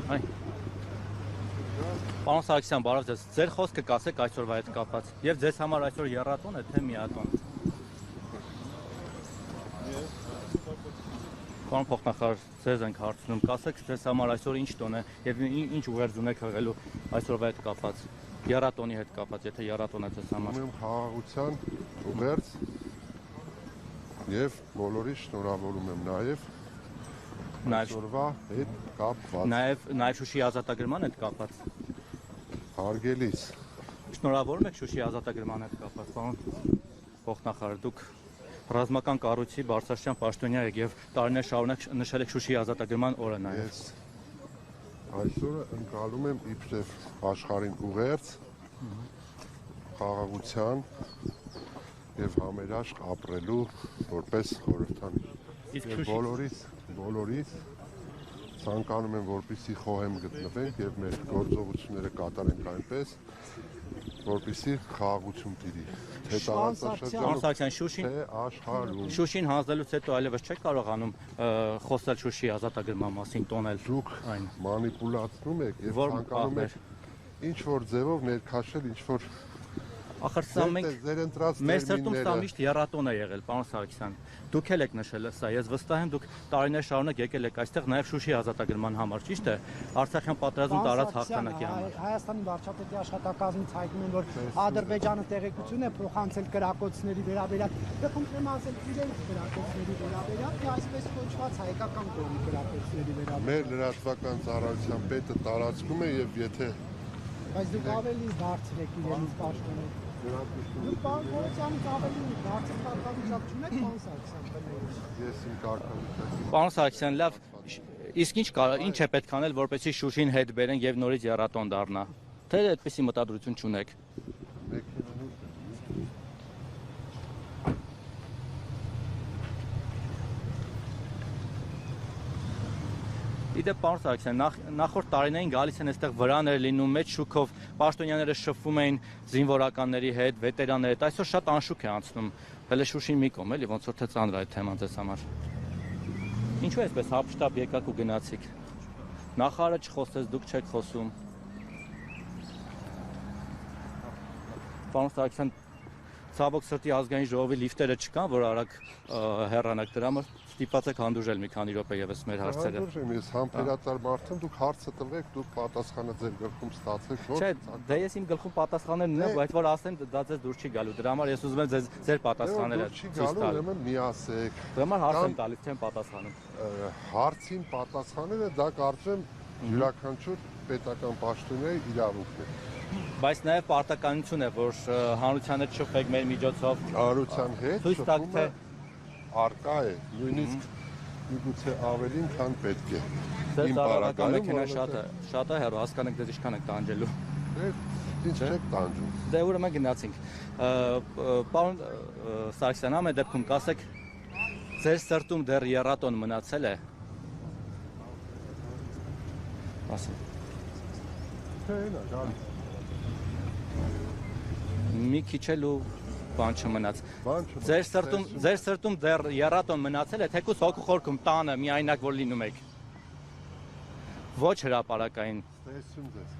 Այ։ Պարոն Սարգսյան, բարև ձեզ։ Ձեր խոսքը կասեք այսօրվա հետ կապված։ Եվ ձեզ համար այսօր եռատոն է, թե միատոն։ Պարոն փոխնախարար, ձեզ ենք հարցնում, կասեք ձեզ համար այսօր ինչ տոն է եւ ինչ ուղերձ ունեք հղելու այսօրվա հետ կապված։ Եռատոնի հետ կապված, եթե եռատոն է ձեզ համար։ Ունեմ խաղաղության ուղերձ եւ բոլորի շնորհավորում եմ նաեւ այսօրվա հետ կապված։ Նաեւ Շուշիի ազատագրման հետ կապված։ Հարգելիս։ Շնորհավորում եք Շուշիի ազատագրման հետ կապված, պարոն փոխնախարար, դուք ռազմական կառույցի բարձրաստիճան պաշտոնյա եք եւ տարիներ շարունակ նշել եք Շուշիի ազատագրման օրը նաեւ։ Ես այսօրը ընկալում եմ իբրև աշխարհին ուղերձ խաղաղության եւ համերաշխ ապրելու որպես խորհրդանիշ։ Իսկ բոլորիս ցանկանում եմ որպեսզի խոհեմ գտնվենք եւ մեր գործողությունները կատարենք այնպես, որպեսզի խաղաղություն տիրի։ Թե տարածաշրջանում, թե աշխարհում։ Շուշին հանձնելուց հետո այլևս չեք կարողանում խոսել Շուշիի ազատագրման մասին, տոնել դուք այն մանիպուլացնում եք եւ ցանկանում եք ինչ որ ձևով ներքաշել, ինչ որ ախր սա մենք մեր սրտում սա միշտ եռատոն է եղել, պարոն Սարգսյան։ Դուք էլ եք նշել սա, ես վստահ եմ դուք տարիներ շարունակ եկել եք այստեղ նաև Շուշիի ազատագրման համար, ճիշտ է, Արցախյան պատերազմում տարած հաղթանակի համար։ Հայաստանի վարչապետի աշխատակազմից հայտնում են, որ Ադրբեջանը տեղեկություն է փոխանցել կրակոցների վերաբերյալ, դե խնդրեմ ասել իրենց կրակոցների վերաբերյալ, թե այսպես կոչված հայկական կողմի կրակոցների վերաբերյալ։ Մեր լրատվական ծառայության պետը տարածքում է եւ եթե բայց դուք ավելի բարձր եք իրենից պաշտոնել։ Դուք պարոն Գորոսյանից ավելի բարձր կարգավիճակ չունեք, պարոն Սարգսյան։ ես իմ կարգավիճակի Պարոն Սարգսյան, լավ, իսկ ինչ է պետք անել, որպեսզի Շուշին հետ բերեն եւ նորից եռատոն դառնա։ Թե այդպիսի մտադրություն չունեք։ Իդեպ պարոն Սարգսյան, նախորդ տարիներին գալիս են այստեղ վրաներ լինում, մեծ շուքով պաշտոնյաները շփվում էին զինվորականների հետ, վետերանների հետ, այսօր շատ անշուք է անցնում։ Հələ Շուշին մի կողմ էլի, ոնց որ թե ծանր է այդ թեման ձեզ համար։ Ինչու այսպես հապշտապ եկաք ու գնացիք։ Նախարարը չխոսեց, դուք չեք խոսում։ Պարոն Սարգսյան, ցավոք սրտի ազգային ժողովի լիֆտերը չկան, որ արագ հեռանաք դրա համար ստիպած եք հանդուրժել մի քանի րոպե եւս մեր հարցերը։ Հանդուրժեմ, ես համբերատար մարդ եմ, դուք հարցը տվեք, դուք պատասխանը ձեր գլխում ստացեք, որ Չէ, դե ես իմ գլխում պատասխաններն ունեմ, բայց որ ասեմ դա ձեզ դուր չի գալու։ Դրա համար ես ուզում եմ ձեր պատասխանները չի գալու, ուրեմն միասեք։ Դրա համար հարց եմ տալիս, չեմ պատասխանում։ Հարցին պատասխանելը դա կարծեմ յուրաքանչյուր պետական պաշտոնյայի իրավունքն է։ Բայց նաև պարտականություն է, որ հանրության հետ շփվեք մեր միջոցով։ Հանրության հետ Ցույց տաք, թե արկա է, նույնիսկ միգուցե ավելին, քան պետք է։ Ձեր ծառայական մեքենա շատ է հեռու, հասկանեք դες ինչքան եք տանջելու։ Ինչ եք տանջում։ Դե ուրեմն գնացինք։ Պարոն Սարգսյան, ամեն դեպքում կասեք, ձեր սրտում դեռ եռատոն մնացել է։ Ասեք։ Թե նա գալի։ Մի քիչ էլ ու բան չմնաց։ Ձեր սրտում դեռ եռատոն մնացել է, թեկուզ հոգու խորքում տանը միայնակ որ լինում եք։ Ոչ հրապարակային։ Տեսում ձեզ։